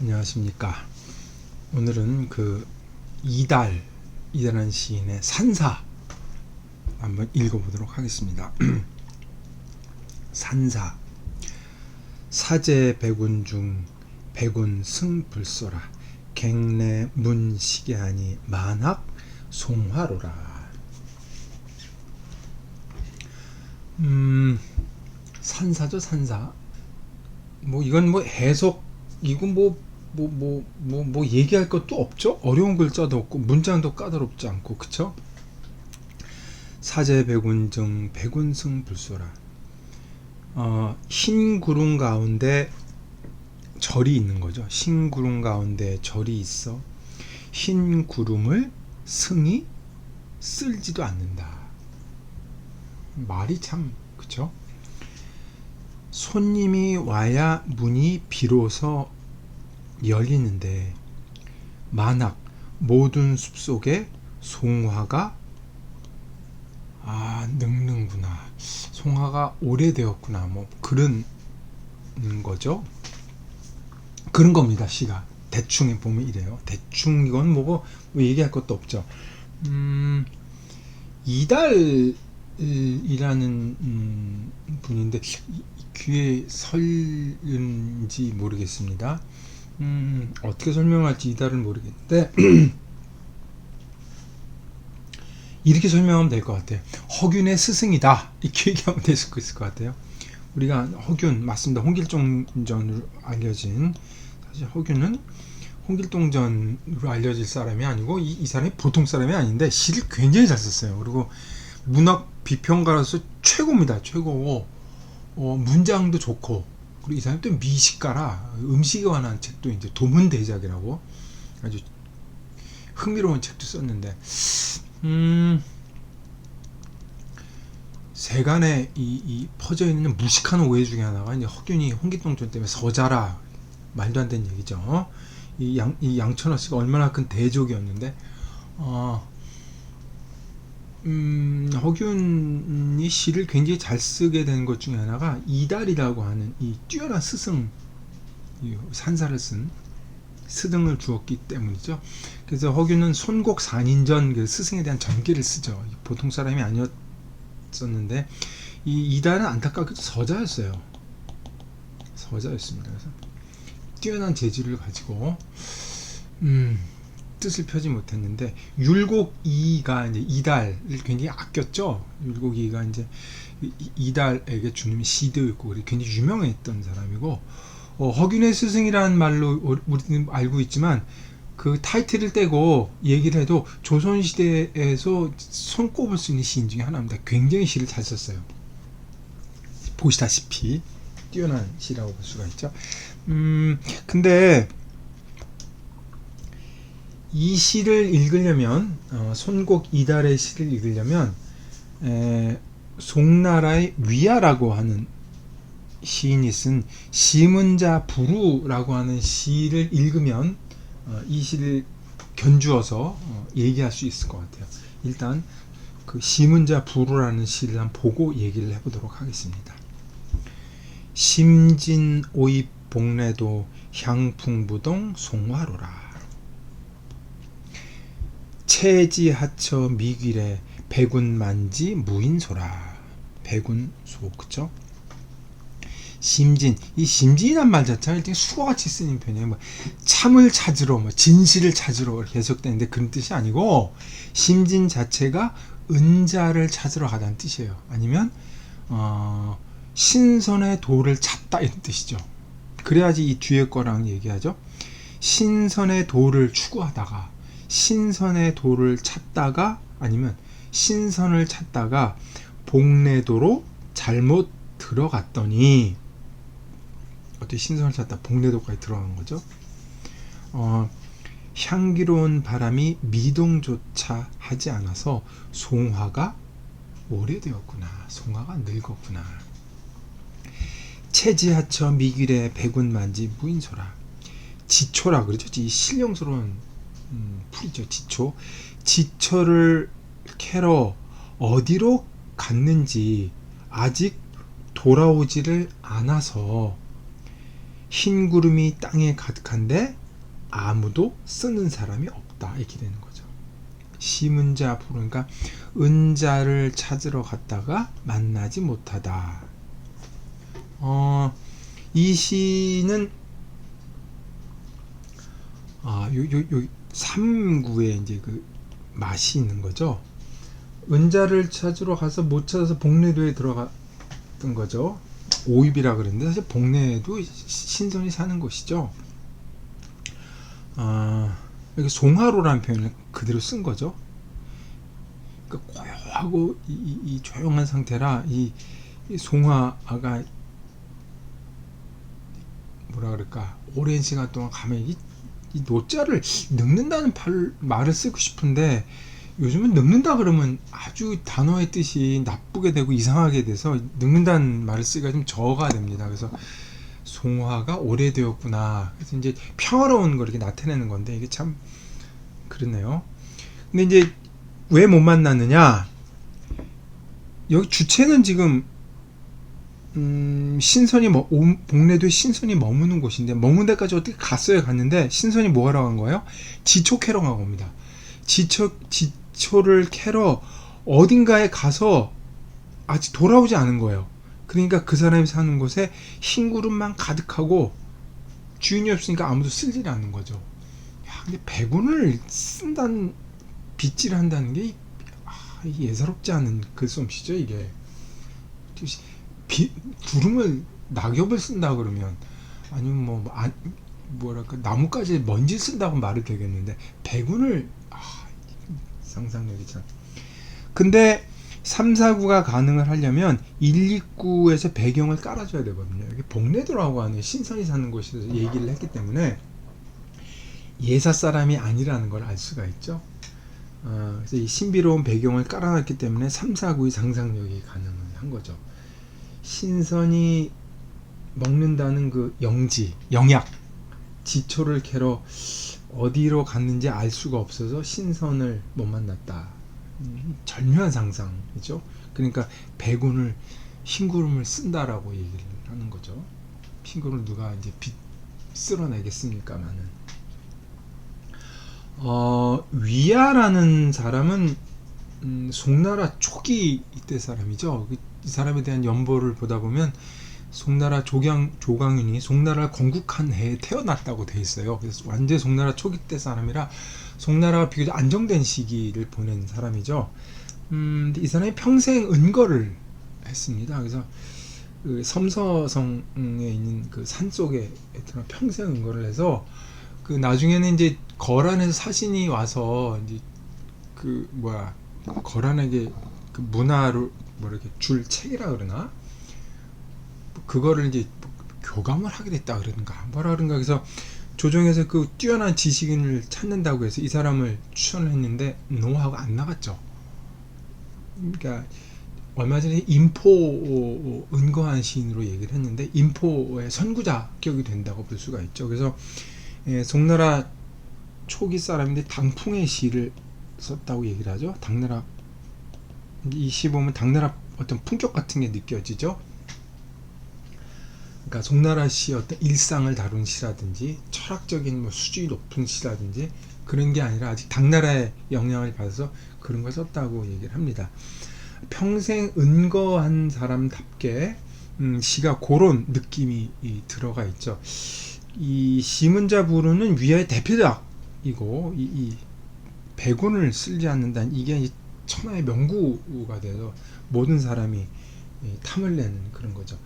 안녕하십니까. 오늘은 이달이라는 시인의 산사 한번 읽어보도록 하겠습니다. 산사. 사제 백운 중 백운 승불소라. 갱내 문시계하니 만학 송화로라. 산사죠, 산사. 이건 해석, 이건 얘기할 것도 없죠. 어려운 글자도 없고 문장도 까다롭지 않고, 그쵸? 사제 백운증 백운승 불소라. 흰 구름 가운데 절이 있는 거죠. 흰 구름 가운데 절이 있어 흰 구름을 승이 쓸지도 않는다. 말이 참, 그쵸? 손님이 와야 문이 비로소 열리는데 만학 모든 숲속에 송화가 늙는구나, 송화가 오래되었구나, 그런 거죠. 그런 겁니다. 시가 대충 보면 이래요. 대충 이건 얘기할 것도 없죠. 이달이라는 분인데 귀에 설는지 모르겠습니다. 어떻게 설명할지 이달은 모르겠는데 이렇게 설명하면 될 것 같아요. 허균의 스승이다, 이렇게 얘기하면 될 수 있을 것 같아요. 우리가 허균 맞습니다. 홍길동전으로 알려진, 사실 허균은 홍길동전으로 알려질 사람이 아니고 이 사람이 보통 사람이 아닌데 시를 굉장히 잘 썼어요. 그리고 문학 비평가로서 최고입니다. 최고고 문장도 좋고, 그리고 이 사람이 또 미식가라 음식에 관한 책도 이제 도문대작이라고 아주 흥미로운 책도 썼는데, 세간에 이 퍼져 있는 무식한 오해 중에 하나가 이제 허균이 홍길동전 때문에 서자라, 말도 안 되는 얘기죠. 이 양천하 씨가 얼마나 큰 대족이었는데, 허균이 시를 굉장히 잘 쓰게 된 것 중에 하나가 이달이라고 하는 이 뛰어난 스승, 산사를 쓴 스승을 주었기 때문이죠. 그래서 허균은 손곡 산인전, 그 스승에 대한 전기를 쓰죠. 보통 사람이 아니었었는데 이 이달은 안타깝게도 서자였어요. 서자였습니다. 그래서 뛰어난 재주를 가지고 뜻을 펴지 못했는데, 율곡이가 이제 이달을 굉장히 아꼈죠. 율곡이가 이제 이달에게 주는 시도 있고 굉장히 유명했던 사람이고, 허균의 스승이라는 말로 우리는 알고 있지만 그 타이틀을 떼고 얘기를 해도 조선시대에서 손꼽을 수 있는 시인 중에 하나입니다. 굉장히 시를 잘 썼어요. 보시다시피 뛰어난 시라고 볼 수가 있죠. 근데 이 시를 읽으려면, 손곡 이달의 시를 읽으려면 송나라의 위아라고 하는 시인이 쓴 시문자 부루라고 하는 시를 읽으면 이 시를 견주어서 얘기할 수 있을 것 같아요. 일단 그 시문자 부루라는 시를 한번 보고 얘기를 해보도록 하겠습니다. 심진 오입 복래도 향풍부동 송화로라. 체지하처 미귀래 백운만지 무인소라. 백운소, 그쵸? 심진, 이 심진이란 말 자체가 일단 수어같이 쓰는 편이에요. 참을 찾으러, 진실을 찾으러 이렇게 해석되는데 그런 뜻이 아니고, 심진 자체가 은자를 찾으러 가다는 뜻이에요. 아니면 신선의 도를 찾다, 이런 뜻이죠. 그래야지 이 뒤에 거랑 얘기하죠. 신선의 도를 추구하다가, 신선의 도를 찾다가, 아니면 신선을 찾다가 복래도로 잘못 들어갔더니, 어떻게 신선을 찾다 복래도까지 들어간 거죠. 향기로운 바람이 미동조차 하지 않아서 송화가 오래되었구나, 송화가 늙었구나. 체지하처 미귀래 백운만지 무인소라. 지초라 그러죠. 이 신령스러운 풀이죠. 지초를 캐러 어디로 갔는지 아직 돌아오지를 않아서 흰 구름이 땅에 가득한데 아무도 쓰는 사람이 없다. 이렇게 되는 거죠. 시문자 부르니까 은자를 찾으러 갔다가 만나지 못하다. 이 시는 요 3구에 이제 그 맛이 있는 거죠. 은자를 찾으러 가서 못 찾아서 복례도에 들어갔던 거죠. 오입이라 그랬는데 사실 복례도 신선이 사는 곳이죠. 여기 송화로라는 표현을 그대로 쓴 거죠. 그러니까 고요하고 이 조용한 상태라 이 송화가 뭐라 그럴까, 오랜 시간 동안 가만히 이 노자를 늙는다는 말을 쓰고 싶은데 요즘은 늙는다 그러면 아주 단어의 뜻이 나쁘게 되고 이상하게 돼서 늙는다는 말을 쓰기가 좀 저어가 됩니다. 그래서 송화가 오래되었구나. 그래서 이제 평화로운 걸 이렇게 나타내는 건데 이게 참 그렇네요. 근데 이제 왜 못 만났느냐? 여기 주체는 지금 신선이 복례도에 신선이 머무는 곳인데 머문 데까지 어떻게 갔어요? 갔는데 신선이 뭐 하러 간 거예요? 지초 캐러 간 겁니다. 지초를 캐러 어딘가에 가서 아직 돌아오지 않은 거예요. 그러니까 그 사람이 사는 곳에 흰 구름만 가득하고 주인이 없으니까 아무도 쓸질 않는 거죠. 야, 근데 백운을 쓴다는, 빗질을 한다는 게 예사롭지 않은 글솜씨죠. 이게 구름을, 낙엽을 쓴다 그러면, 아니면 뭐랄까, 나뭇가지에 먼지 쓴다고 말이 되겠는데 백운을, 상상력이 참. 근데 3, 4구가 가능을 하려면 1, 2구에서 배경을 깔아줘야 되거든요. 여기 복례도라고 하는 신선이 사는 곳에서 얘기를 했기 때문에 예사 사람이 아니라는 걸 알 수가 있죠. 그래서 이 신비로운 배경을 깔아놨기 때문에 3, 4구의 상상력이 가능한 거죠. 신선이 먹는다는 그 영약, 지초를 캐러 어디로 갔는지 알 수가 없어서 신선을 못 만났다. 절묘한 상상이죠. 그러니까 백운을, 흰구름을 쓴다라고 얘기를 하는 거죠. 흰구름을 누가 이제 쓸어내겠습니까만은. 위야라는 사람은 송나라 초기 이때 사람이죠. 이 사람에 대한 연보를 보다 보면 송나라 조광윤이 송나라를 건국한 해에 태어났다고 돼 있어요. 그래서 완전 송나라 초기 때 사람이라 송나라가 비교적 안정된 시기를 보낸 사람이죠. 이 사람이 평생 은거를 했습니다. 그래서 그 섬서성에 있는 그 산 속에 평생 은거를 해서 그 나중에는 이제 거란에서 사신이 와서 이제 거란에게 그 문화를 이렇게 줄 책이라 그러나 그거를 이제 교감을 하게 됐다 그러는가 뭐라 그런가. 그래서 조정에서 그 뛰어난 지식인을 찾는다고 해서 이 사람을 추천을 했는데 노하고 안 나갔죠. 그러니까 얼마 전에 인포 은거한 시인으로 얘기를 했는데 인포의 선구자격이 된다고 볼 수가 있죠. 그래서 송나라 초기 사람인데 당풍의 시를 썼다고 얘기를 하죠. 당나라, 이 시 보면 당나라 어떤 품격 같은 게 느껴지죠. 그러니까 송나라 시의 어떤 일상을 다룬 시라든지 철학적인 수준이 높은 시라든지 그런 게 아니라 아직 당나라의 영향을 받아서 그런 걸 썼다고 얘기를 합니다. 평생 은거한 사람답게 시가 그런 느낌이 들어가 있죠. 이 시문자 부르는 위아의 대표작이고 이 백운을 쓰지 않는다는 이게 천하의 명구가 돼서 모든 사람이 탐을 내는 그런 거죠.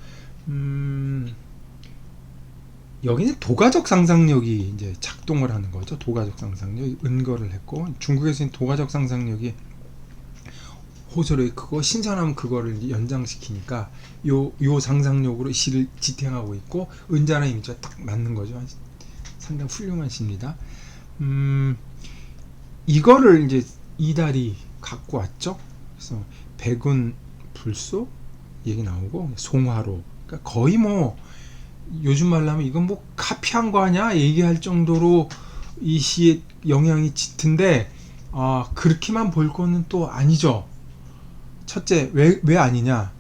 여기는 도가적 상상력이 이제 작동을 하는 거죠. 도가적 상상력, 은거를 했고 중국에서는 도가적 상상력이 호소력이 크고 신선하면 그거를 연장시키니까 요 상상력으로 시를 지탱하고 있고 은자랑 임자 딱 맞는 거죠. 상당히 훌륭한 시입니다. 이거를 이제 이달이 갖고 왔죠. 그래서 백운 불소 얘기 나오고 송화로, 그러니까 거의 뭐 요즘 말로 하면 이건 뭐 카피한 거 아니야 얘기할 정도로 이 시의 영향이 짙은데 그렇게만 볼 거는 또 아니죠. 첫째, 왜 아니냐?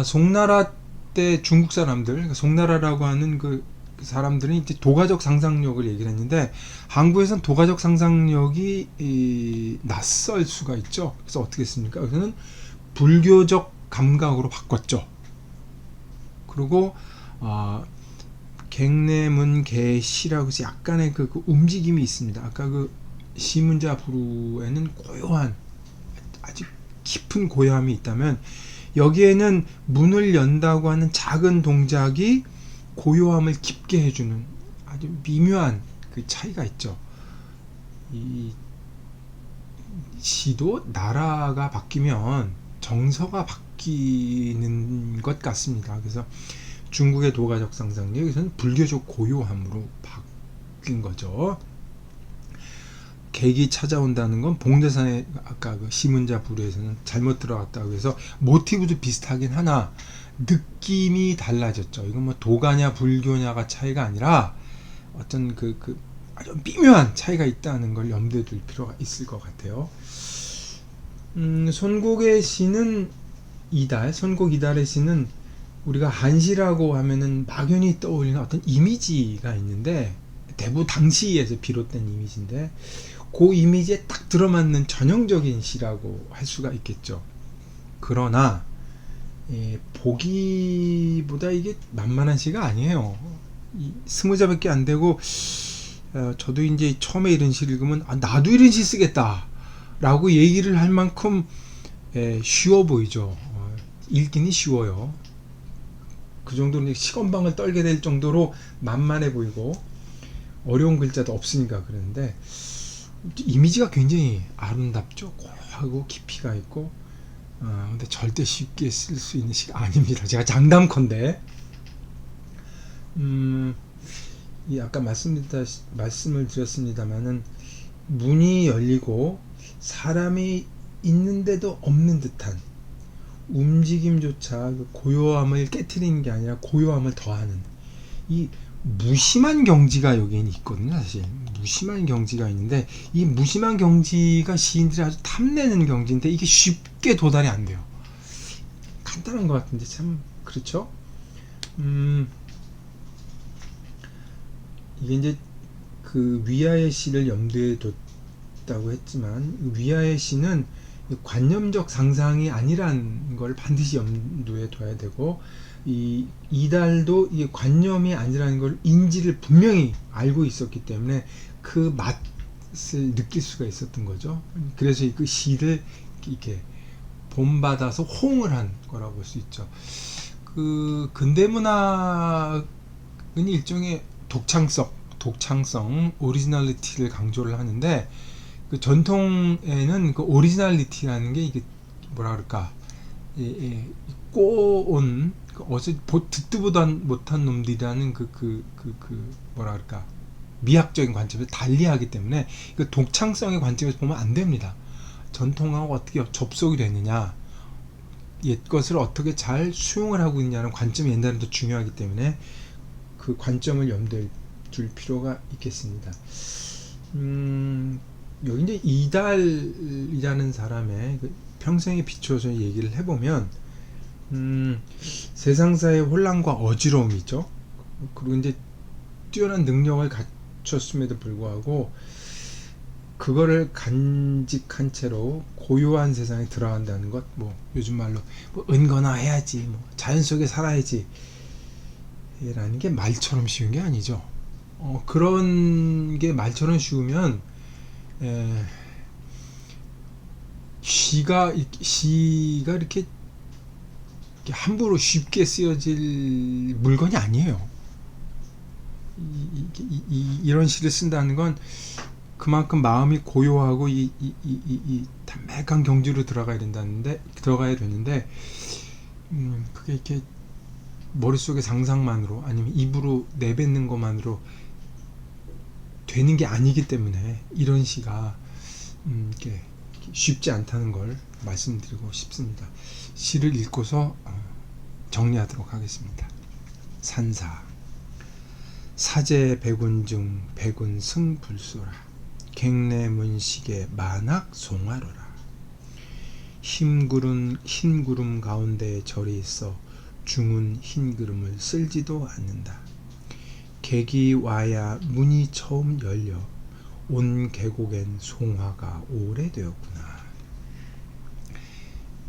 송나라 때 중국 사람들, 그러니까 송나라라고 하는 그 사람들은 이제 도가적 상상력을 얘기를 했는데 한국에서는 도가적 상상력이 낯설 수가 있죠. 그래서 어떻게 했습니까? 그래서는 불교적 감각으로 바꿨죠. 그리고 갱내문개시라고 해서 약간의 그 움직임이 있습니다. 아까 그 시문자 부루에는 고요한 아주 깊은 고요함이 있다면 여기에는 문을 연다고 하는 작은 동작이 고요함을 깊게 해주는 아주 미묘한 그 차이가 있죠. 이 시도 나라가 바뀌면 정서가 바뀌는 것 같습니다. 그래서 중국의 도가적 상상력, 여기서는 불교적 고요함으로 바뀐 거죠. 객이 찾아온다는 건 봉대산의 아까 그 시문자 부류에서는 잘못 들어갔다고 해서 모티브도 비슷하긴 하나 느낌이 달라졌죠. 이건 뭐 도가냐 불교냐가 차이가 아니라 어떤 그 아주 미묘한 차이가 있다는 걸 염두에 둘 필요가 있을 것 같아요. 손곡의 시는 손곡 이달의 시는 우리가 한시라고 하면은 막연히 떠올리는 어떤 이미지가 있는데 대부분 당시에서 비롯된 이미지인데 그 이미지에 딱 들어맞는 전형적인 시라고 할 수가 있겠죠. 그러나 보기보다 이게 만만한 시가 아니에요. 20자밖에 안 되고 저도 이제 처음에 이런 시를 읽으면 나도 이런 시 쓰겠다 라고 얘기를 할 만큼 쉬워 보이죠. 읽기는 쉬워요. 그 정도로 시건방을 떨게 될 정도로 만만해 보이고 어려운 글자도 없으니까 그러는데 이미지가 굉장히 아름답죠. 고요하고 깊이가 있고 근데 절대 쉽게 쓸 수 있는 시가 아닙니다. 제가 장담컨대 아까 말씀을 드렸습니다만은 문이 열리고 사람이 있는데도 없는 듯한 움직임조차 고요함을 깨트리는 게 아니라 고요함을 더하는 이 무심한 경지가 여기는 있거든요. 사실 무심한 경지가 있는데 이 무심한 경지가 시인들이 아주 탐내는 경지인데 이게 쉽게 도달이 안 돼요. 간단한 것 같은데 참 그렇죠. 이게 이제 그 위아의 시를 염두에 뒀다고 했지만 위아의 시는 관념적 상상이 아니란 걸 반드시 염두에 둬야 되고 이달도 이 관념이 아니라는 걸 인지를 분명히 알고 있었기 때문에 그 맛을 느낄 수가 있었던 거죠. 그래서 그 시를 이렇게 본받아서 호응을 한 거라고 볼 수 있죠. 그 근대문학은 일종의 독창성, 오리지널리티를 강조를 하는데 그 전통에는 그 오리지널리티라는 게 이게 뭐라 그럴까 꼬온 어제 듣도 못한 놈들이라는 뭐라 그럴까 미학적인 관점에서 달리하기 때문에 그 독창성의 관점에서 보면 안 됩니다. 전통하고 어떻게 접속이 되느냐, 옛 것을 어떻게 잘 수용을 하고 있냐는 관점이 옛날에 더 중요하기 때문에 그 관점을 염두에 둘 필요가 있겠습니다. 여기 이제 이달이라는 사람의 그 평생에 비추어서 얘기를 해보면 세상사의 혼란과 어지러움이 있죠. 그리고 이제 뛰어난 능력을 갖췄음에도 불구하고 그거를 간직한 채로 고요한 세상에 들어간다는 것, 뭐 요즘 말로 뭐 은거나 해야지, 뭐 자연 속에 살아야지 라는 게 말처럼 쉬운 게 아니죠. 그런 게 말처럼 쉬우면 시가 이렇게 함부로 쉽게 쓰여질 물건이 아니에요. 이런 시를 쓴다는 건 그만큼 마음이 고요하고 이 담백한 경지로 들어가야 되는데 그게 이렇게 머릿속의 상상만으로 아니면 입으로 내뱉는 것만으로 되는 게 아니기 때문에 이런 시가 이렇게 쉽지 않다는 걸 말씀드리고 싶습니다. 시를 읽고서 정리하도록 하겠습니다. 산사 사제 백운 중 백운 승불소라 갱내문식의 만악 송화로라 흰 구름 가운데 절이 있어 중은 흰 구름을 쓸지도 않는다. 객이 와야 문이 처음 열려 온 계곡엔 송화가 오래되었구나.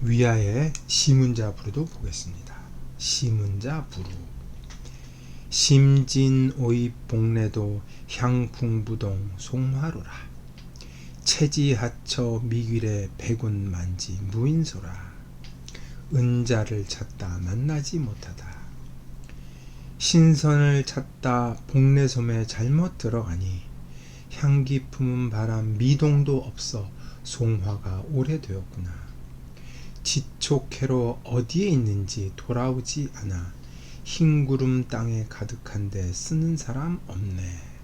위아의 시문자 부루도 보겠습니다. 시문자 부루. 심진오이 복래도 향풍부동 송화로라. 체지하처 미길의 백운만지 무인소라. 은자를 찾다 만나지 못하다. 신선을 찾다 복래섬에 잘못 들어가니 향기 품은 바람 미동도 없어 송화가 오래되었구나. 지촉해로 어디에 있는지 돌아오지 않아 흰 구름 땅에 가득한데 쓰는 사람 없네.